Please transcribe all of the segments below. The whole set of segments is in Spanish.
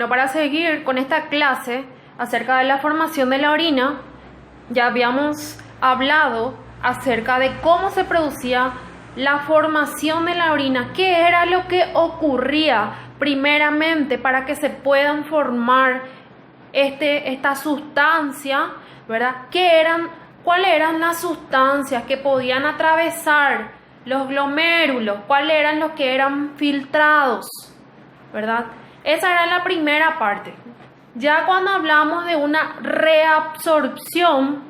Bueno, para seguir con esta clase acerca de la formación de la orina, ya habíamos hablado acerca de cómo se producía la formación de la orina, qué era lo que ocurría primeramente para que se puedan formar esta sustancia, ¿verdad? ¿Cuáles eran las sustancias que podían atravesar los glomérulos? ¿Cuáles eran los que eran filtrados? ¿Verdad? Esa era la primera parte. Ya cuando hablamos de una reabsorción,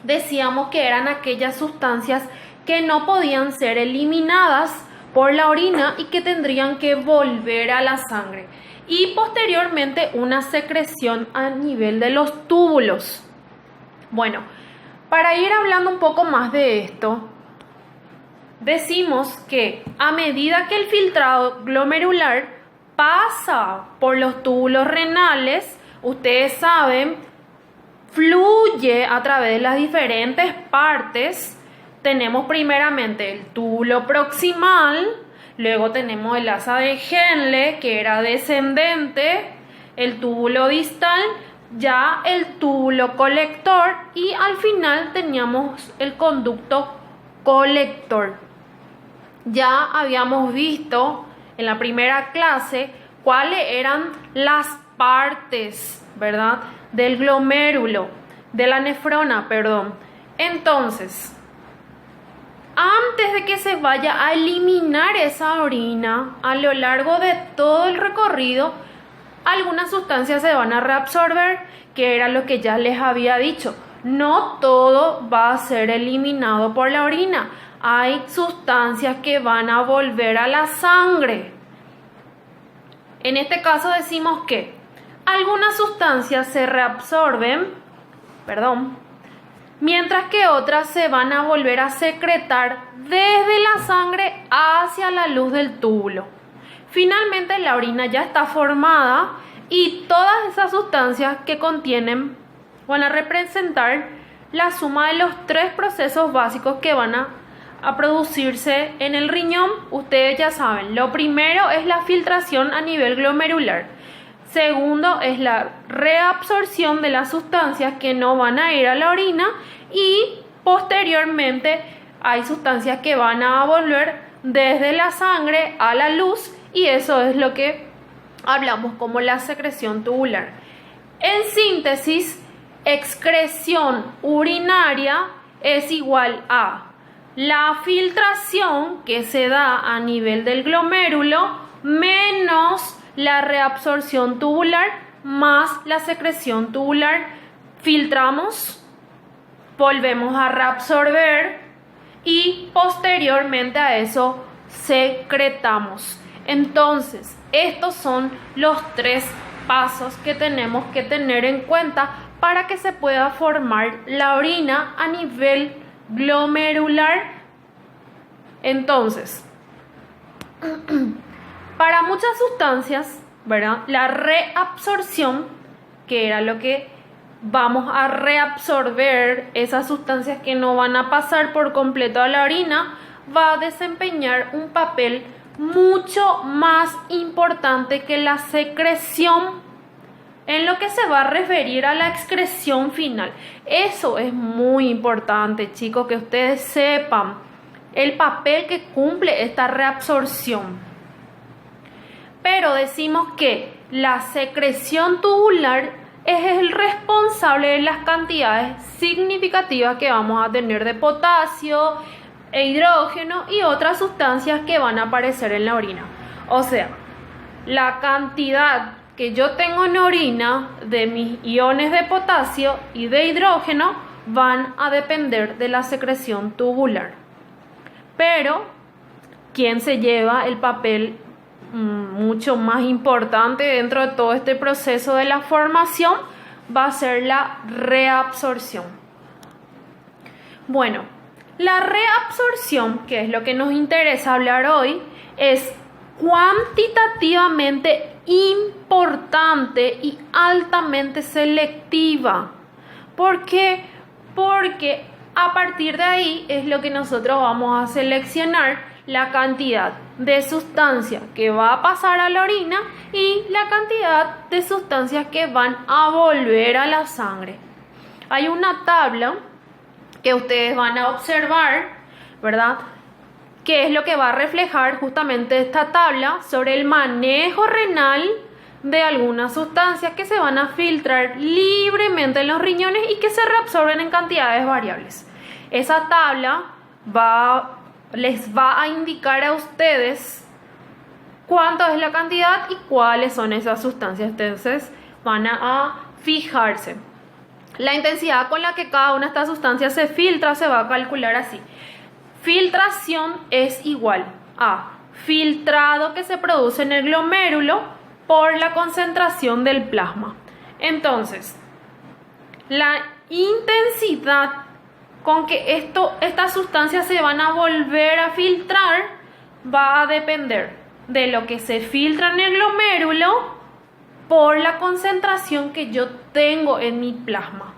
decíamos que eran aquellas sustancias que no podían ser eliminadas por la orina y que tendrían que volver a la sangre. Y posteriormente una secreción a nivel de los túbulos. Bueno, para ir hablando un poco más de esto, decimos que a medida que el filtrado glomerular pasa por los túbulos renales, ustedes saben, fluye a través de las diferentes partes. Tenemos primeramente el túbulo proximal, luego tenemos el asa de Henle, que era descendente, el túbulo distal, ya el túbulo colector y al final teníamos el conducto colector. Ya habíamos visto en la primera clase cuáles eran las partes, ¿verdad?, del glomérulo, de la nefrona, perdón. Entonces, antes de que se vaya a eliminar esa orina, a lo largo de todo el recorrido, algunas sustancias se van a reabsorber, que era lo que ya les había dicho. No todo va a ser eliminado por la orina. Hay sustancias que van a volver a la sangre. En este caso decimos que algunas sustancias se reabsorben, mientras que otras se van a volver a secretar desde la sangre hacia la luz del túbulo. Finalmente la orina ya está formada y todas esas sustancias que contienen van a representar la suma de los tres procesos básicos que van a producirse en el riñón. Ustedes ya saben, lo primero es la filtración a nivel glomerular. Segundo es la reabsorción de las sustancias que no van a ir a la orina y posteriormente hay sustancias que van a volver desde la sangre a la luz y eso es lo que hablamos como la secreción tubular. En síntesis, excreción urinaria es igual a la filtración que se da a nivel del glomérulo menos la reabsorción tubular más la secreción tubular. Filtramos, volvemos a reabsorber y posteriormente a eso secretamos. Entonces, estos son los tres pasos que tenemos que tener en cuenta para que se pueda formar la orina a nivel glomerular. Entonces, para muchas sustancias, ¿verdad?, la reabsorción, que era lo que vamos a reabsorber, esas sustancias que no van a pasar por completo a la orina, va a desempeñar un papel mucho más importante que la secreción en lo que se va a referir a la excreción final. Eso es muy importante, chicos, que ustedes sepan el papel que cumple esta reabsorción. Pero decimos que la secreción tubular es el responsable de las cantidades significativas que vamos a tener de potasio e hidrógeno y otras sustancias que van a aparecer en la orina. O sea, la cantidad que yo tengo en orina de mis iones de potasio y de hidrógeno van a depender de la secreción tubular. Pero, ¿quién se lleva el papel mucho más importante dentro de todo este proceso de la formación? Va a ser la reabsorción. Bueno, la reabsorción, que es lo que nos interesa hablar hoy, es cuantitativamente importante y altamente selectiva. ¿Por qué? Porque a partir de ahí es lo que nosotros vamos a seleccionar la cantidad de sustancia que va a pasar a la orina y la cantidad de sustancias que van a volver a la sangre. Hay una tabla que ustedes van a observar, ¿verdad? Que es lo que va a reflejar justamente esta tabla sobre el manejo renal de algunas sustancias que se van a filtrar libremente en los riñones y que se reabsorben en cantidades variables. Esa tabla les va a indicar a ustedes cuánto es la cantidad y cuáles son esas sustancias. Entonces van a fijarse. La intensidad con la que cada una de estas sustancias se filtra se va a calcular así. Filtración es igual a filtrado que se produce en el glomérulo por la concentración del plasma. Entonces, la intensidad con que estas sustancias se van a volver a filtrar va a depender de lo que se filtra en el glomérulo por la concentración que yo tengo en mi plasma.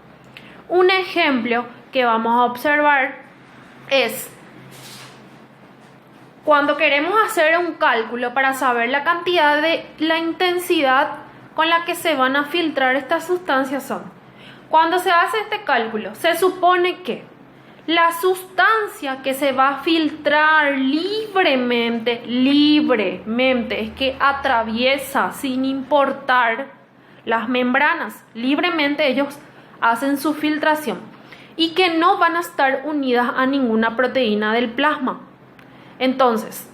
Un ejemplo que vamos a observar es cuando queremos hacer un cálculo para saber la cantidad de la intensidad con la que se van a filtrar estas sustancias cuando se hace este cálculo, se supone que la sustancia que se va a filtrar libremente, es que atraviesa sin importar las membranas, libremente ellos hacen su filtración y que no van a estar unidas a ninguna proteína del plasma. Entonces,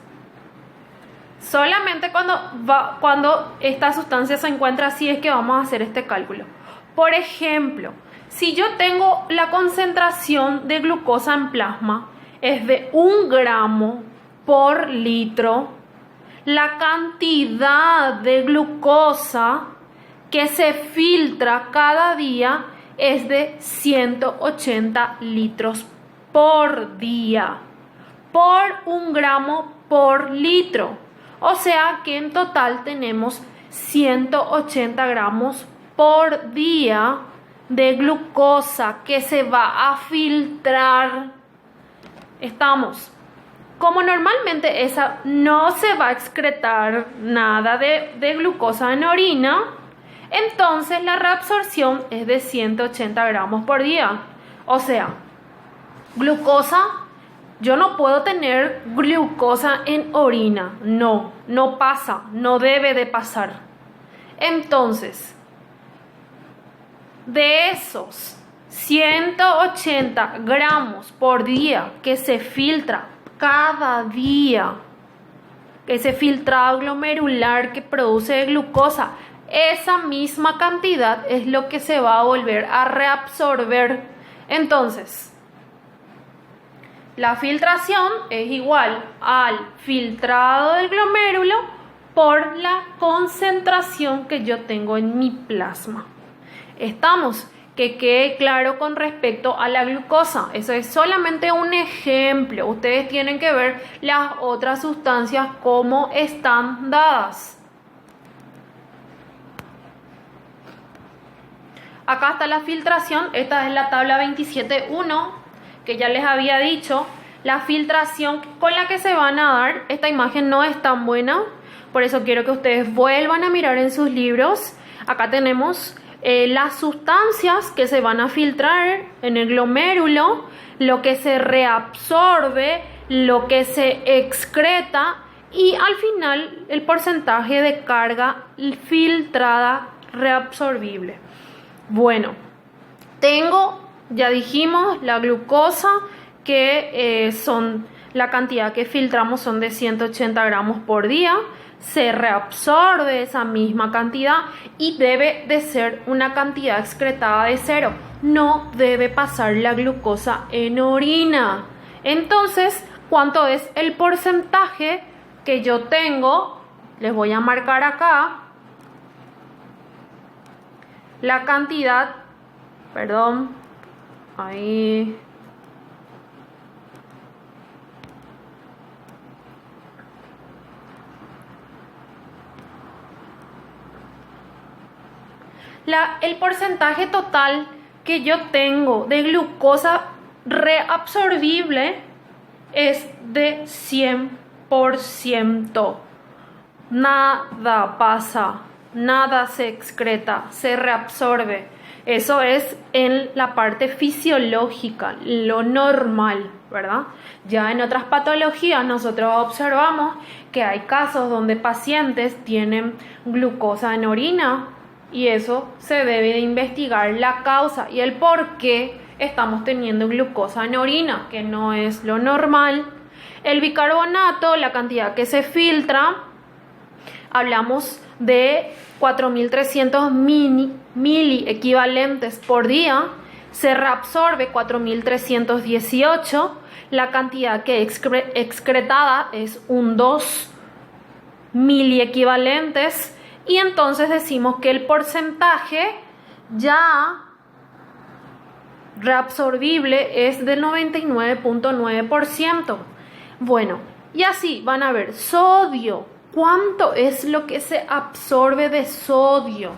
solamente cuando esta sustancia se encuentra así es que vamos a hacer este cálculo. Por ejemplo, si yo tengo la concentración de glucosa en plasma es de 1 gramo por litro, la cantidad de glucosa que se filtra cada día es de 180 litros por día, por 1 gramo por litro. O sea que en total tenemos 180 gramos por día de glucosa que se va a filtrar. Como normalmente esa no se va a excretar nada de glucosa en orina, entonces la reabsorción es de 180 gramos por día. O sea, glucosa, yo no puedo tener glucosa en orina. No pasa, no debe de pasar. Entonces, de esos 180 gramos por día que se filtra cada día, ese filtrado glomerular que produce glucosa, esa misma cantidad es lo que se va a volver a reabsorber. Entonces, la filtración es igual al filtrado del glomérulo por la concentración que yo tengo en mi plasma. Que quede claro con respecto a la glucosa. Eso es solamente un ejemplo. Ustedes tienen que ver las otras sustancias cómo están dadas. Acá está la filtración. Esta es la tabla 27.1 que ya les había dicho. La filtración con la que se van a dar. Esta imagen no es tan buena, por eso quiero que ustedes vuelvan a mirar en sus libros. Acá tenemos las sustancias que se van a filtrar en el glomérulo, lo que se reabsorbe, lo que se excreta y al final el porcentaje de carga filtrada reabsorbible. Bueno, ya dijimos, la glucosa, que son la cantidad que filtramos son de 180 gramos por día. Se reabsorbe esa misma cantidad y debe de ser una cantidad excretada de 0. No debe pasar la glucosa en orina. Entonces, ¿cuánto es el porcentaje que yo tengo? Les voy a marcar acá la cantidad, ahí. El porcentaje total que yo tengo de glucosa reabsorbible es de 100%. 99%. Nada pasa, nada se excreta, se reabsorbe. Eso es en la parte fisiológica, lo normal, ¿verdad? Ya en otras patologías nosotros observamos que hay casos donde pacientes tienen glucosa en orina y eso se debe de investigar la causa y el por qué estamos teniendo glucosa en orina, que no es lo normal. El bicarbonato, la cantidad que se filtra, hablamos de 4.300 mili equivalentes por día, se reabsorbe 4.318, la cantidad que excretada es un 2 mili equivalentes y entonces decimos que el porcentaje ya reabsorbible es del 99.9%. Bueno, y así van a ver sodio. ¿Cuánto es lo que se absorbe de sodio?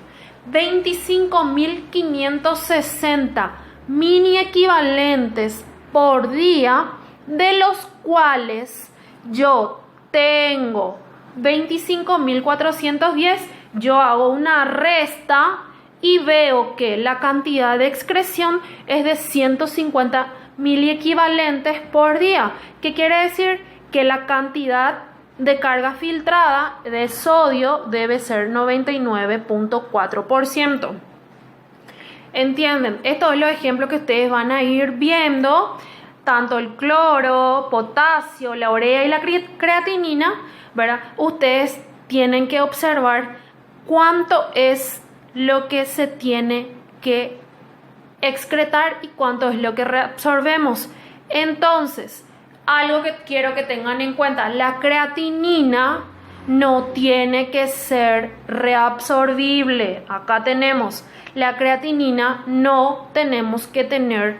25.560 mini equivalentes por día, de los cuales yo tengo 25.410. Yo hago una resta y veo que la cantidad de excreción es de 150 mili equivalentes por día. ¿Qué quiere decir? Que la cantidad de carga filtrada de sodio debe ser 99.4%. ¿Entienden? Estos son los ejemplos que ustedes van a ir viendo, tanto el cloro, potasio, la urea y la creatinina, ¿verdad? Ustedes tienen que observar cuánto es lo que se tiene que excretar y cuánto es lo que reabsorbemos. Entonces, algo que quiero que tengan en cuenta, la creatinina no tiene que ser reabsorbible. Acá tenemos la creatinina, no tenemos que tener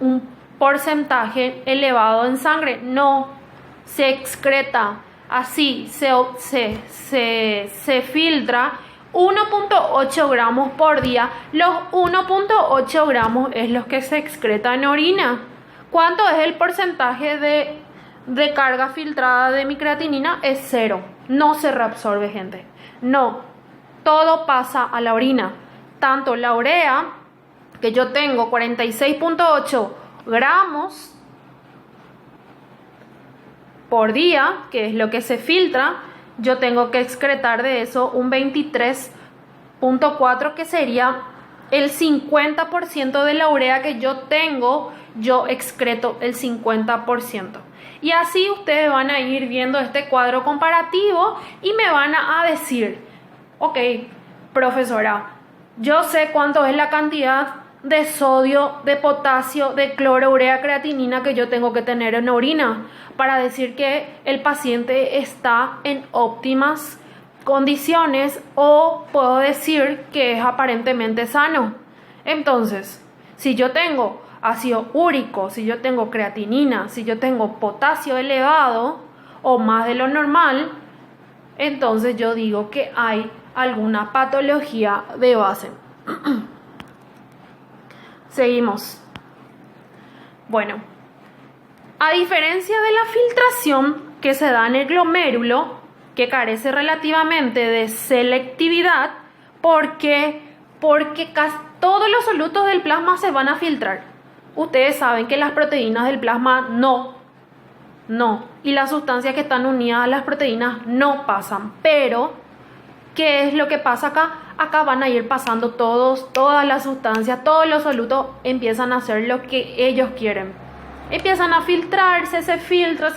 un porcentaje elevado en sangre, no se excreta así, se filtra 1.8 gramos por día. Los 1.8 gramos es lo que se excreta en orina. ¿Cuánto es el porcentaje de carga filtrada de mi creatinina? Es 0. No se reabsorbe, gente. No. Todo pasa a la orina. Tanto la urea, que yo tengo 46.8 gramos por día, que es lo que se filtra, yo tengo que excretar de eso un 23.4, que sería el 50% de la urea que yo tengo. Yo excreto el 50%. Y así ustedes van a ir viendo este cuadro comparativo y me van a decir, ok, profesora, yo sé cuánto es la cantidad de sodio, de potasio, de cloro, urea, creatinina que yo tengo que tener en orina para decir que el paciente está en óptimas condiciones, o puedo decir que es aparentemente sano. Entonces, si yo tengo ácido úrico, si yo tengo creatinina, si yo tengo potasio elevado o más de lo normal, entonces yo digo que hay alguna patología de base. Seguimos. Bueno, a diferencia de la filtración que se da en el glomérulo, que carece relativamente de selectividad, porque todos los solutos del plasma se van a filtrar. Ustedes saben que las proteínas del plasma no, y las sustancias que están unidas a las proteínas no pasan. Pero, ¿qué es lo que pasa acá? Acá van a ir pasando todas las sustancias, todos los solutos empiezan a hacer lo que ellos quieren. Empiezan a filtrarse, se filtran,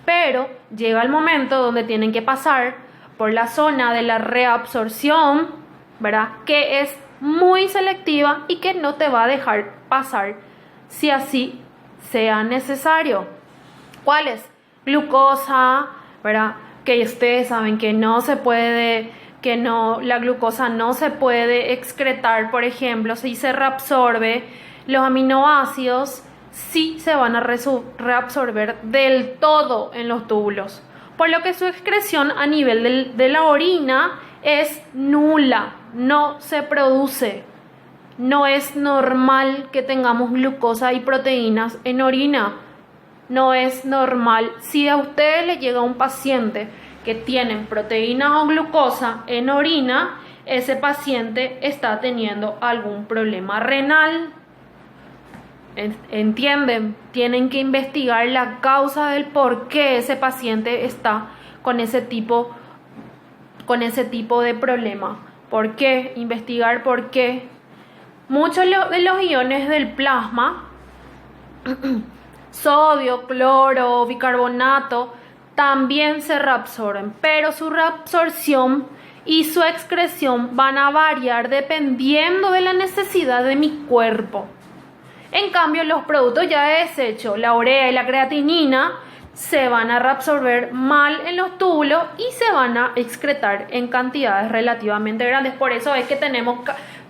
pero llega el momento donde tienen que pasar por la zona de la reabsorción, ¿verdad? Que es muy selectiva y que no te va a dejar pasar si así sea necesario. ¿Cuáles? Glucosa, ¿verdad? Que ustedes saben que no se puede, la glucosa no se puede excretar, por ejemplo, si se reabsorbe. Los aminoácidos sí se van a reabsorber del todo en los túbulos, por lo que su excreción a nivel de la orina es nula, no se produce. No es normal que tengamos glucosa y proteínas en orina. no es normal. Si a ustedes le llega un paciente que tiene proteína o glucosa en orina, ese paciente está teniendo algún problema renal. ¿Entienden? Tienen que investigar la causa del por qué ese paciente está con ese tipo de problema. ¿Por qué? Investigar por qué. Muchos de los iones del plasma, sodio, cloro, bicarbonato, también se reabsorben, pero su reabsorción y su excreción van a variar dependiendo de la necesidad de mi cuerpo. En cambio, los productos ya desechos, la urea y la creatinina, se van a reabsorber mal en los túbulos y se van a excretar en cantidades relativamente grandes. Por eso es que tenemos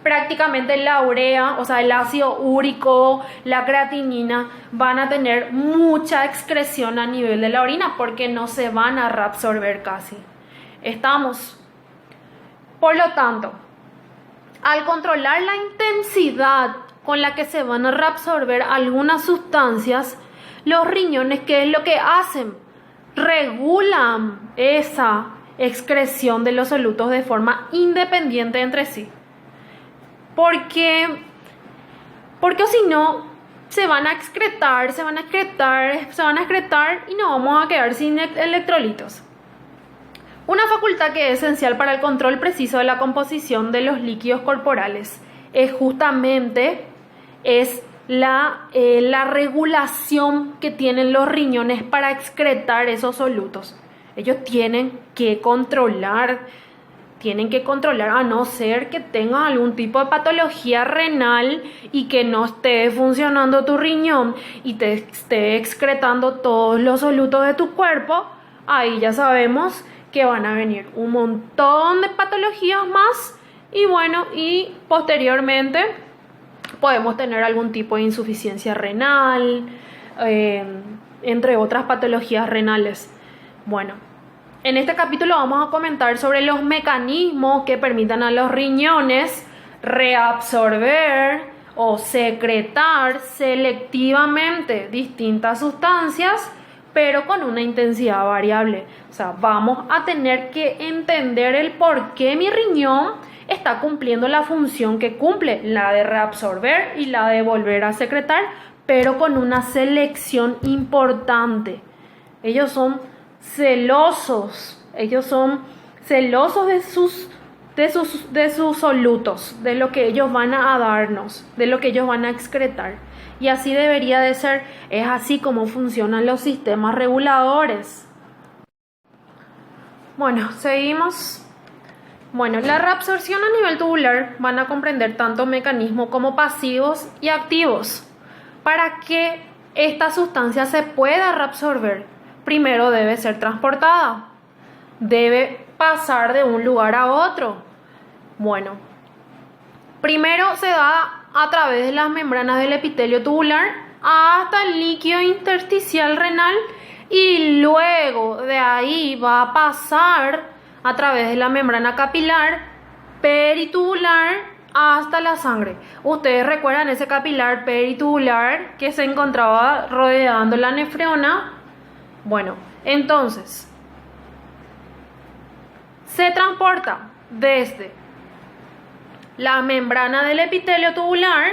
prácticamente la urea, o sea, el ácido úrico, la creatinina, van a tener mucha excreción a nivel de la orina porque no se van a reabsorber casi. Estamos. Por lo tanto, al controlar la intensidad con la que se van a reabsorber algunas sustancias, los riñones, ¿qué es lo que hacen? Regulan esa excreción de los solutos de forma independiente entre sí. Porque si no, se van a excretar y nos vamos a quedar sin electrolitos. Una facultad que es esencial para el control preciso de la composición de los líquidos corporales es justamente la regulación que tienen los riñones para excretar esos solutos. Ellos tienen que controlar, a no ser que tengas algún tipo de patología renal y que no esté funcionando tu riñón y te esté excretando todos los solutos de tu cuerpo. Ahí ya sabemos que van a venir un montón de patologías más y posteriormente podemos tener algún tipo de insuficiencia renal, entre otras patologías renales. Bueno, en este capítulo vamos a comentar sobre los mecanismos que permitan a los riñones reabsorber o secretar selectivamente distintas sustancias, pero con una intensidad variable. O sea, vamos a tener que entender el por qué mi riñón está cumpliendo la función que cumple, la de reabsorber y la de volver a secretar, pero con una selección importante. Ellos son celosos de sus solutos, de lo que ellos van a darnos, de lo que ellos van a excretar. Y así debería de ser, es así como funcionan los sistemas reguladores. Bueno, seguimos. Bueno, la reabsorción a nivel tubular van a comprender tanto mecanismos como pasivos y activos. Para que esta sustancia se pueda reabsorber, primero debe ser transportada, debe pasar de un lugar a otro. Bueno, primero se da a través de las membranas del epitelio tubular hasta el líquido intersticial renal y luego de ahí va a pasar a través de la membrana capilar peritubular hasta la sangre. Ustedes recuerdan ese capilar peritubular que se encontraba rodeando la nefrona. Bueno, entonces se transporta desde la membrana del epitelio tubular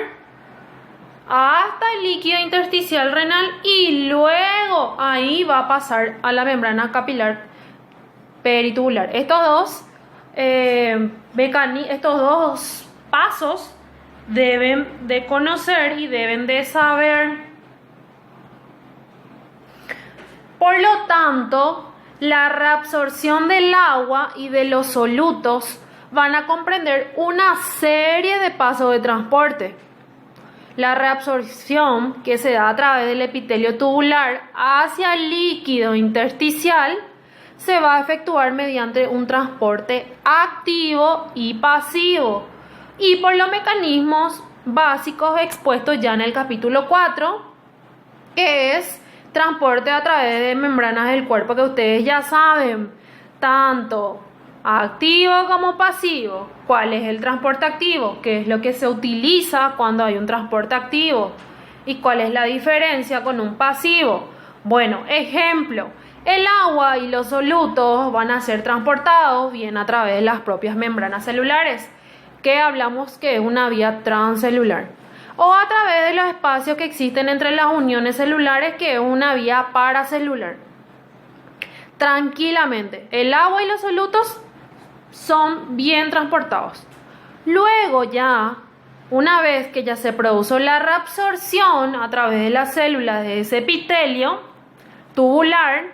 hasta el líquido intersticial renal y luego ahí va a pasar a la membrana capilar peritubular. Estos dos pasos deben de conocer y deben de saber. Por lo tanto, la reabsorción del agua y de los solutos van a comprender una serie de pasos de transporte. La reabsorción que se da a través del epitelio tubular hacia el líquido intersticial se va a efectuar mediante un transporte activo y pasivo y por los mecanismos básicos expuestos ya en el capítulo 4, que es transporte a través de membranas del cuerpo, que ustedes ya saben, tanto activo como pasivo. ¿Cuál es el transporte activo? ¿Qué es lo que se utiliza cuando hay un transporte activo? ¿Y cuál es la diferencia con un pasivo? Bueno, ejemplo, el agua y los solutos van a ser transportados bien a través de las propias membranas celulares, que hablamos que es una vía transcelular, o a través de los espacios que existen entre las uniones celulares, que es una vía paracelular. Tranquilamente, el agua y los solutos son bien transportados. Luego ya, una vez que ya se produjo la reabsorción a través de las células de ese epitelio tubular,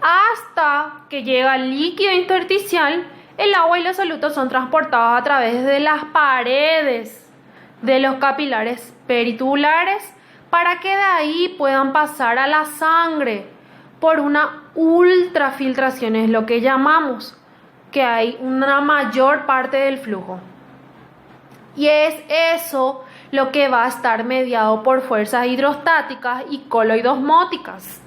hasta que llega al líquido intersticial, el agua y los solutos son transportados a través de las paredes de los capilares peritubulares para que de ahí puedan pasar a la sangre por una ultrafiltración, es lo que llamamos, que hay una mayor parte del flujo. Y es eso lo que va a estar mediado por fuerzas hidrostáticas y coloidosmóticas.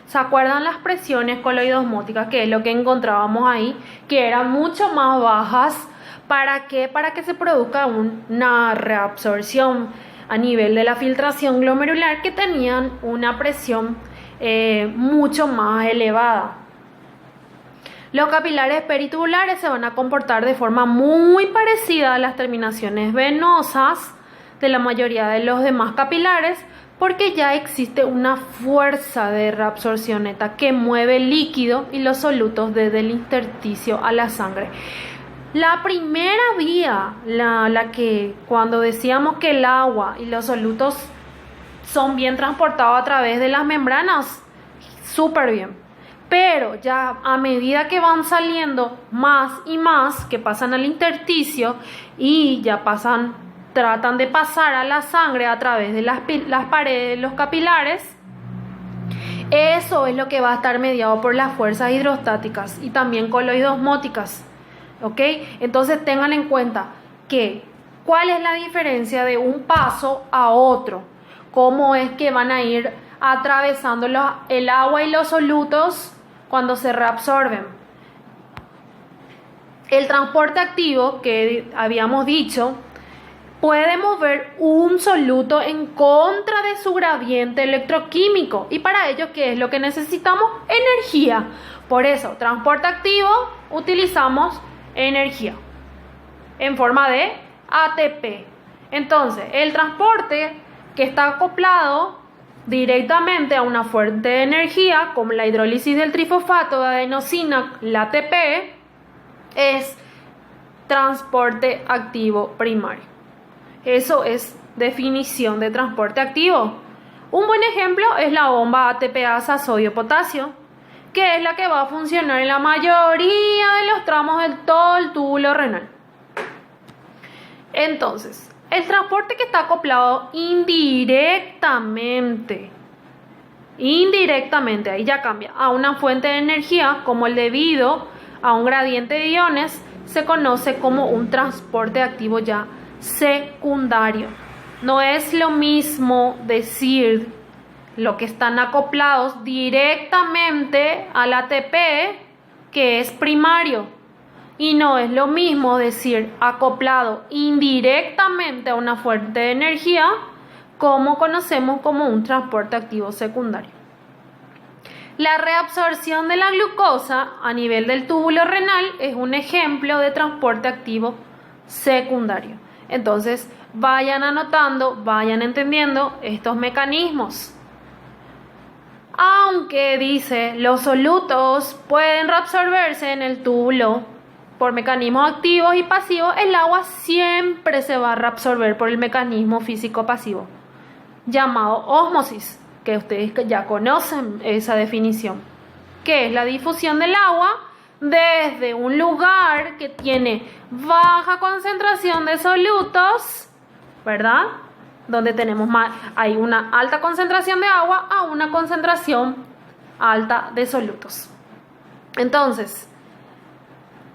¿Se acuerdan las presiones coloidosmóticas, que es lo que encontrábamos ahí, que eran mucho más bajas? ¿Para qué? Para que se produzca una reabsorción a nivel de la filtración glomerular, que tenían una presión mucho más elevada. Los capilares peritubulares se van a comportar de forma muy parecida a las terminaciones venosas de la mayoría de los demás capilares, porque ya existe una fuerza de reabsorción neta que mueve el líquido y los solutos desde el intersticio a la sangre. La primera vía, la que cuando decíamos que el agua y los solutos son bien transportados a través de las membranas, súper bien. Pero ya a medida que van saliendo más y más, que pasan al intersticio y ya tratan de pasar a la sangre a través de las paredes de los capilares, eso es lo que va a estar mediado por las fuerzas hidrostáticas y también coloidosmóticas. ¿Ok? Entonces tengan en cuenta que cuál es la diferencia de un paso a otro, cómo es que van a ir atravesando el agua y los solutos cuando se reabsorben. El transporte activo, que habíamos dicho, puede mover un soluto en contra de su gradiente electroquímico, y para ello, ¿qué es lo que necesitamos? Energía. Por eso, transporte activo, utilizamos energía en forma de ATP. Entonces, el transporte que está acoplado directamente a una fuente de energía, como la hidrólisis del trifosfato de adenosina, la ATP, es transporte activo primario. Eso es definición de transporte activo. Un buen ejemplo es la bomba ATPasa sodio-potasio, que es la que va a funcionar en la mayoría de los tramos de todo el túbulo renal. Entonces, el transporte que está acoplado indirectamente, ahí ya cambia, a una fuente de energía, como el debido a un gradiente de iones, se conoce como un transporte activo ya secundario. No es lo mismo decir lo que están acoplados directamente al ATP, que es primario, y no es lo mismo decir acoplado indirectamente a una fuente de energía, como conocemos como un transporte activo secundario. La reabsorción de la glucosa a nivel del túbulo renal es un ejemplo de transporte activo secundario. Entonces, vayan anotando, vayan entendiendo estos mecanismos. Aunque dice, los solutos pueden reabsorberse en el túbulo por mecanismos activos y pasivos, el agua siempre se va a reabsorber por el mecanismo físico pasivo, llamado ósmosis, que ustedes ya conocen esa definición, que es la difusión del agua desde un lugar que tiene baja concentración de solutos, ¿verdad?, donde hay una alta concentración de agua, a una concentración alta de solutos. Entonces,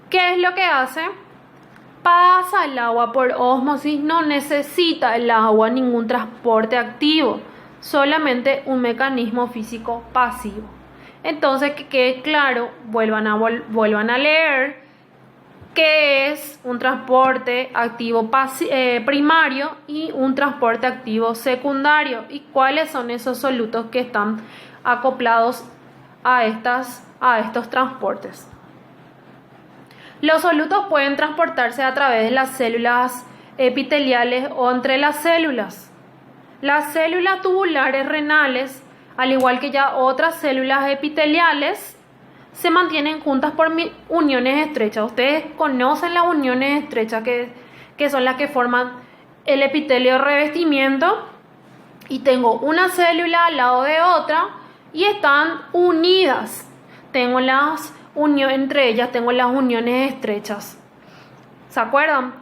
¿qué es lo que hace? Pasa el agua por ósmosis, no necesita el agua ningún transporte activo, solamente un mecanismo físico pasivo. Entonces, que quede claro, vuelvan a leer qué es un transporte activo primario y un transporte activo secundario, y cuáles son esos solutos que están acoplados a estos transportes. Los solutos pueden transportarse a través de las células epiteliales o entre las células. Las células tubulares renales, al igual que ya otras células epiteliales, se mantienen juntas por uniones estrechas. Ustedes conocen las uniones estrechas que son las que forman el epitelio de revestimiento. Y tengo una célula al lado de otra y están unidas. Entre ellas tengo las uniones estrechas. ¿Se acuerdan?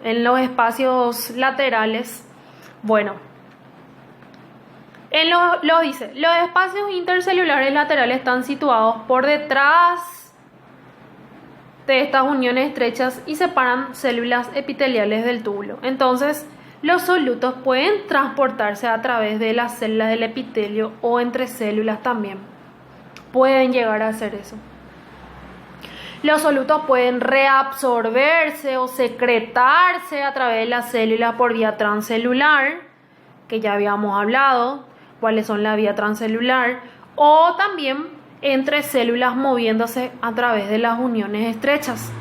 En los espacios laterales. Bueno. Dice, los espacios intercelulares laterales están situados por detrás de estas uniones estrechas y separan células epiteliales del túbulo. Entonces, los solutos pueden transportarse a través de las células del epitelio o entre células también. Pueden llegar a hacer eso. Los solutos pueden reabsorberse o secretarse a través de las células por vía transcelular, que ya habíamos hablado, cuáles son la vía transcelular, o también entre células moviéndose a través de las uniones estrechas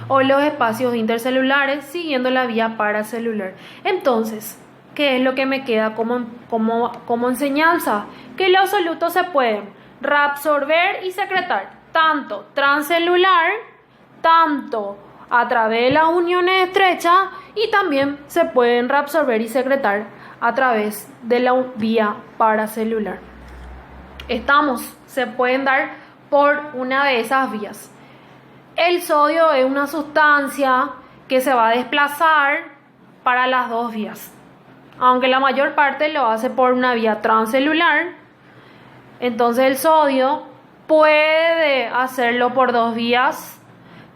o los espacios intercelulares siguiendo la vía paracelular. Entonces, ¿qué es lo que me queda como enseñanza? Que los solutos se pueden reabsorber y secretar tanto transcelular, tanto a través de las uniones estrechas, y también se pueden reabsorber y secretar a través de la vía paracelular. Se pueden dar por una de esas vías. El sodio es una sustancia que se va a desplazar para las dos vías, aunque la mayor parte lo hace por una vía transcelular. Entonces el sodio puede hacerlo por dos vías,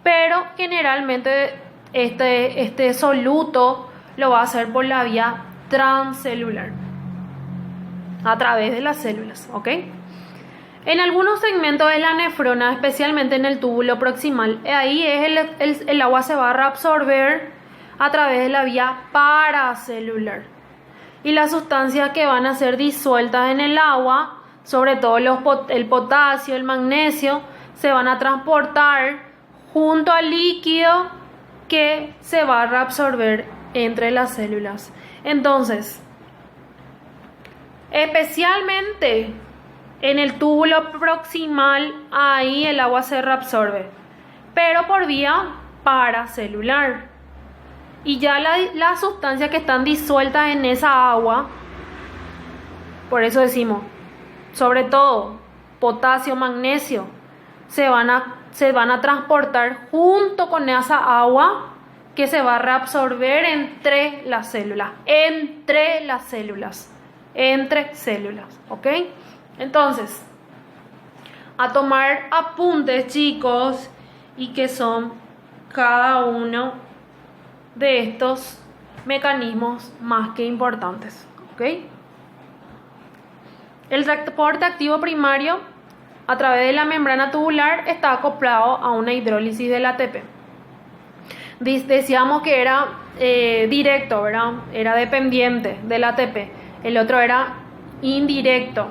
pero generalmente este soluto lo va a hacer por la vía transcelular, a través de las células, ¿ok? En algunos segmentos de la nefrona, especialmente en el túbulo proximal, ahí el agua se va a reabsorber a través de la vía paracelular. Y las sustancias que van a ser disueltas en el agua, sobre todo el potasio, el magnesio, se van a transportar junto al líquido que se va a reabsorber entre las células. Entonces, especialmente en el túbulo proximal, ahí el agua se reabsorbe, pero por vía paracelular. Y ya las sustancias que están disueltas en esa agua, por eso decimos, sobre todo potasio, magnesio, se van a transportar junto con esa agua que se va a reabsorber entre células, ¿ok? Entonces, a tomar apuntes, chicos, y que son cada uno de estos mecanismos más que importantes, ¿ok? El transporte activo primario a través de la membrana tubular está acoplado a una hidrólisis del ATP. Decíamos que era directo, ¿verdad? Era dependiente del ATP. El otro era indirecto,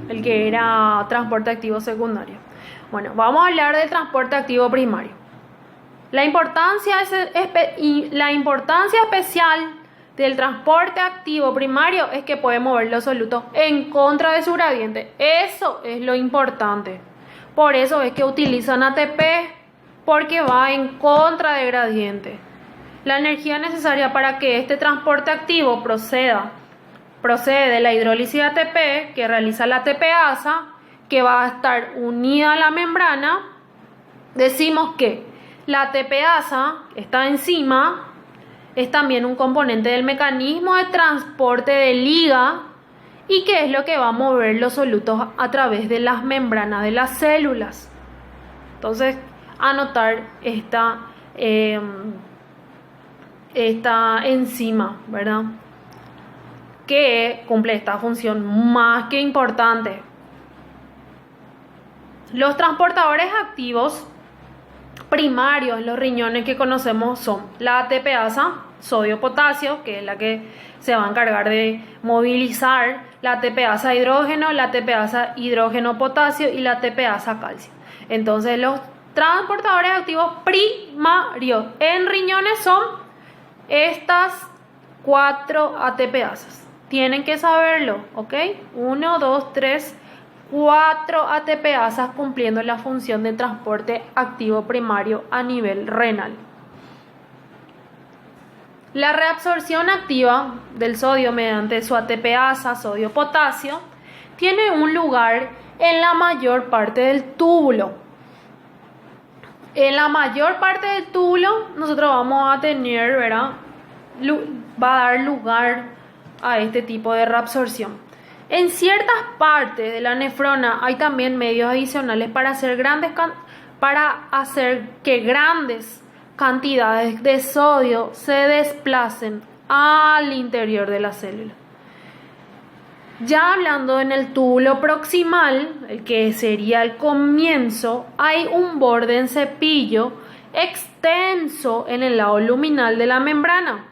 el que era transporte activo secundario. Bueno, vamos a hablar del transporte activo primario. La importancia especial del transporte activo primario es que puede mover los solutos en contra de su gradiente. Eso es lo importante. Por eso es que utilizan ATP, porque va en contra de gradiente. La energía necesaria para que este transporte activo procede de la hidrólisis de ATP que realiza la ATPasa, que va a estar unida a la membrana. Decimos que la ATPasa, esta enzima, es también un componente del mecanismo de transporte de liga, y que es lo que va a mover los solutos a través de las membranas de las células. Entonces, anotar esta enzima, ¿verdad?, que cumple esta función más que importante. Los transportadores activos primarios, los riñones que conocemos, son la ATPasa, sodio-potasio, que es la que se va a encargar de movilizar la ATPasa hidrógeno, la ATPasa hidrógeno potasio y la ATPasa calcio. Entonces los transportadores activos primarios en riñones son estas 4 ATPasas. Tienen que saberlo, ¿ok? 1, 2, 3, 4 ATPasas cumpliendo la función de transporte activo primario a nivel renal. La reabsorción activa del sodio mediante su ATPasa sodio-potasio tiene un lugar en la mayor parte del túbulo. En la mayor parte del túbulo nosotros vamos a tener, ¿verdad? Va a dar lugar a este tipo de reabsorción. En ciertas partes de la nefrona hay también medios adicionales para hacer que grandes cantidades de sodio se desplacen al interior de la célula. Ya hablando en el túbulo proximal, el que sería el comienzo, hay un borde en cepillo extenso en el lado luminal de la membrana,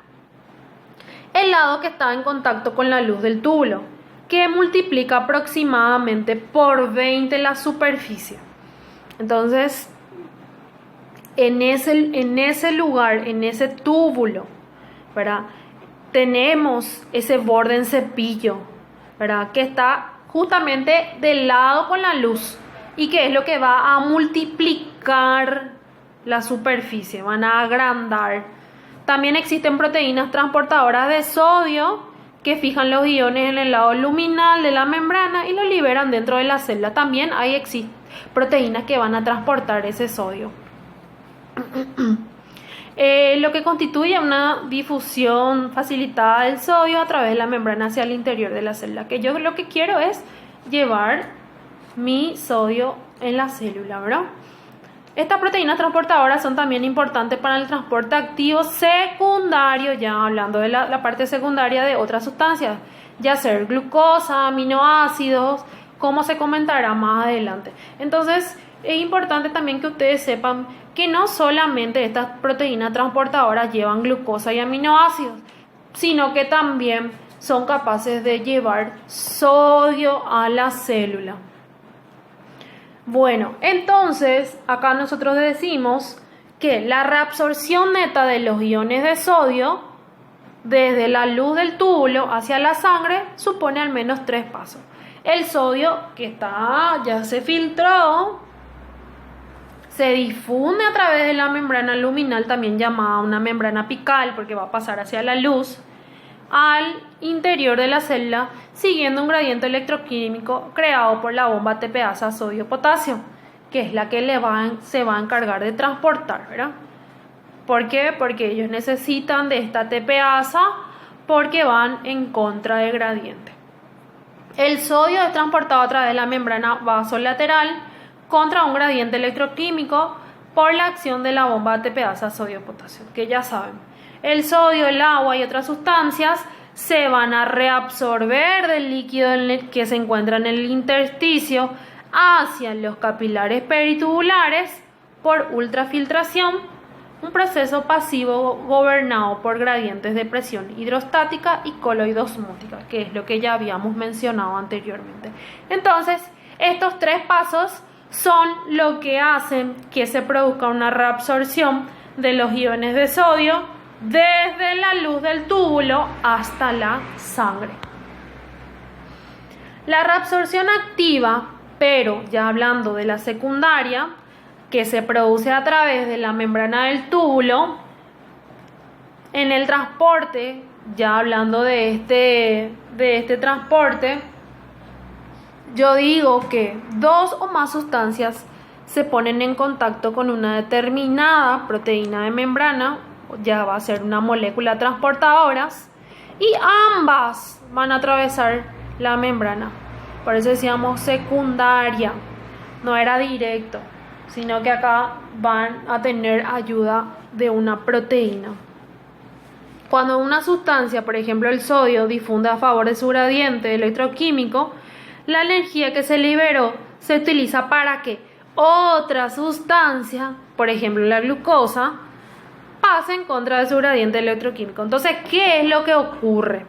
el lado que está en contacto con la luz del túbulo, que multiplica aproximadamente por 20 la superficie. Entonces, en ese lugar, en ese túbulo, ¿verdad? Tenemos ese borde en cepillo, ¿verdad? Que está justamente del lado con la luz y que es lo que va a multiplicar la superficie, van a agrandar. También existen proteínas transportadoras de sodio que fijan los iones en el lado luminal de la membrana y lo liberan dentro de la célula. También existen proteínas que van a transportar ese sodio. Lo que constituye una difusión facilitada del sodio a través de la membrana hacia el interior de la célula. Que yo lo que quiero es llevar mi sodio en la célula, ¿verdad? Estas proteínas transportadoras son también importantes para el transporte activo secundario, ya hablando de la parte secundaria de otras sustancias, ya sea glucosa, aminoácidos, como se comentará más adelante. Entonces, es importante también que ustedes sepan que no solamente estas proteínas transportadoras llevan glucosa y aminoácidos, sino que también son capaces de llevar sodio a la célula. Bueno, entonces acá nosotros decimos que la reabsorción neta de los iones de sodio desde la luz del túbulo hacia la sangre supone al menos 3 pasos. El sodio que ya se filtró, se difunde a través de la membrana luminal, también llamada una membrana apical, porque va a pasar hacia la luz, al interior de la célula, siguiendo un gradiente electroquímico creado por la bomba ATPasa sodio-potasio, que es la que se va a encargar de transportar, ¿verdad? ¿Por qué? Porque ellos necesitan de esta ATPasa porque van en contra del gradiente. El sodio es transportado a través de la membrana vasolateral contra un gradiente electroquímico por la acción de la bomba ATPasa sodio-potasio, que ya saben. El sodio, el agua y otras sustancias se van a reabsorber del líquido que se encuentra en el intersticio hacia los capilares peritubulares por ultrafiltración, un proceso pasivo gobernado por gradientes de presión hidrostática y coloidosmótica, que es lo que ya habíamos mencionado anteriormente. Entonces, estos 3 pasos son lo que hacen que se produzca una reabsorción de los iones de sodio desde la luz del túbulo hasta la sangre. La reabsorción activa, pero ya hablando de la secundaria, que se produce a través de la membrana del túbulo, en el transporte, ya hablando de este transporte, yo digo que 2 o más sustancias se ponen en contacto con una determinada proteína de membrana, ya va a ser una molécula transportadora, y ambas van a atravesar la membrana. Por eso decíamos secundaria, no era directo, sino que acá van a tener ayuda de una proteína. Cuando una sustancia, por ejemplo el sodio, difunde a favor de su gradiente electroquímico, la energía que se liberó se utiliza para que otra sustancia, por ejemplo la glucosa, pase en contra de su gradiente electroquímico. Entonces, ¿qué es lo que ocurre?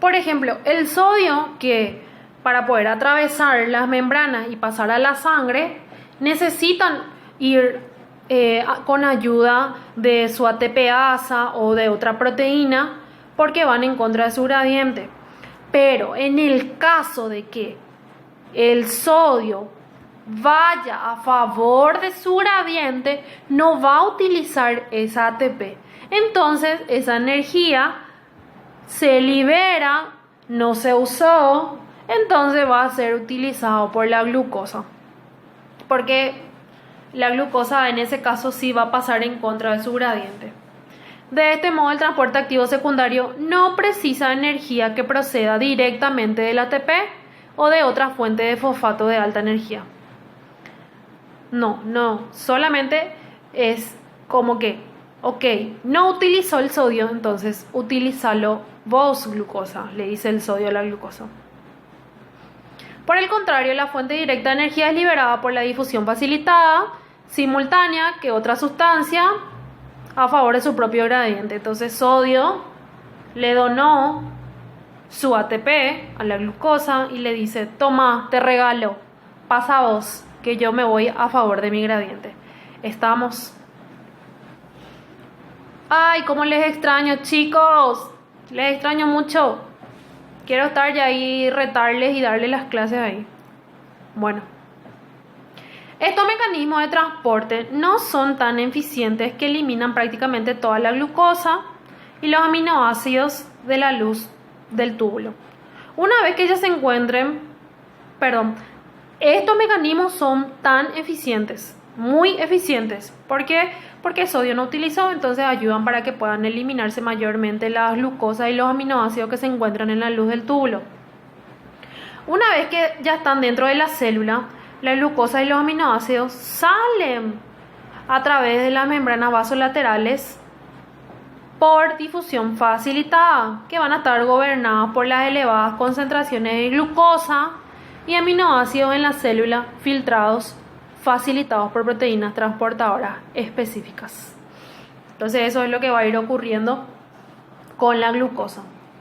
Por ejemplo, el sodio, que para poder atravesar las membranas y pasar a la sangre, necesitan ir con ayuda de su ATPasa o de otra proteína porque van en contra de su gradiente. Pero en el caso de que el sodio vaya a favor de su gradiente, no va a utilizar esa ATP. Entonces esa energía se libera, no se usó, entonces va a ser utilizado por la glucosa. Porque la glucosa en ese caso sí va a pasar en contra de su gradiente. De este modo, el transporte activo secundario no precisa energía que proceda directamente del ATP o de otra fuente de fosfato de alta energía. No, solamente es como que, ok, no utilizó el sodio, entonces utilízalo vos, glucosa, le dice el sodio a la glucosa. Por el contrario, la fuente directa de energía es liberada por la difusión facilitada, simultánea, que otra sustancia a favor de su propio gradiente. Entonces sodio le donó su ATP a la glucosa y le dice, toma, te regalo, pasa vos, que yo me voy a favor de mi gradiente. Estamos. Ay, cómo les extraño, chicos, les extraño mucho. Quiero estar ya ahí, retarles y darles las clases ahí. Bueno, estos mecanismos de transporte no son tan eficientes que eliminan prácticamente toda la glucosa y los aminoácidos de la luz del túbulo. Una vez que ya se encuentren, estos mecanismos son tan eficientes, muy eficientes. ¿Por qué? Porque el sodio no utilizó, entonces ayudan para que puedan eliminarse mayormente la glucosa y los aminoácidos que se encuentran en la luz del túbulo. Una vez que ya están dentro de la célula, la glucosa y los aminoácidos salen a través de las membranas vasolaterales por difusión facilitada, que van a estar gobernadas por las elevadas concentraciones de glucosa y aminoácidos en la célula, filtrados, facilitados por proteínas transportadoras específicas. Entonces eso es lo que va a ir ocurriendo con la glucosa.